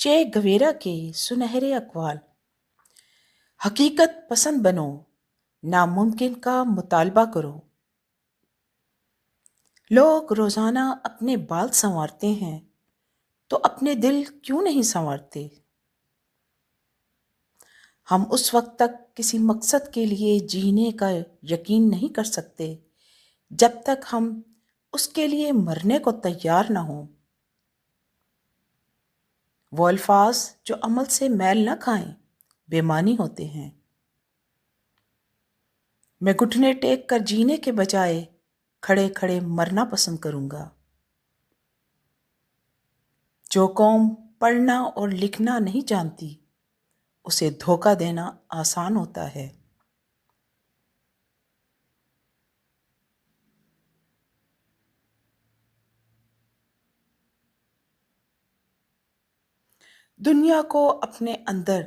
چے گویرا کے سنہرے اقوال: حقیقت پسند بنو، ناممکن کا مطالبہ کرو۔ لوگ روزانہ اپنے بال سنوارتے ہیں تو اپنے دل کیوں نہیں سنوارتے؟ ہم اس وقت تک کسی مقصد کے لیے جینے کا یقین نہیں کر سکتے جب تک ہم اس کے لیے مرنے کو تیار نہ ہوں۔ وہ الفاظ جو عمل سے میل نہ کھائیں بے معنی ہوتے ہیں۔ میں گھٹنے ٹیک کر جینے کے بجائے کھڑے کھڑے مرنا پسند کروں گا۔ جو قوم پڑھنا اور لکھنا نہیں جانتی اسے دھوکہ دینا آسان ہوتا ہے۔ دنیا کو اپنے اندر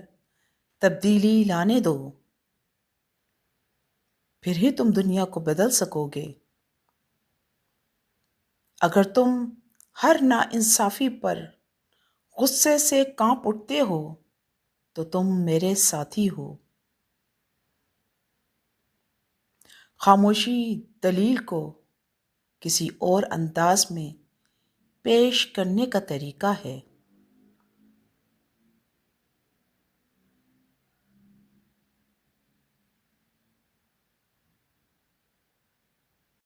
تبدیلی لانے دو، پھر ہی تم دنیا کو بدل سکو گے۔ اگر تم ہر ناانصافی پر غصے سے کانپ اٹھتے ہو تو تم میرے ساتھی ہو۔ خاموشی دلیل کو کسی اور انداز میں پیش کرنے کا طریقہ ہے۔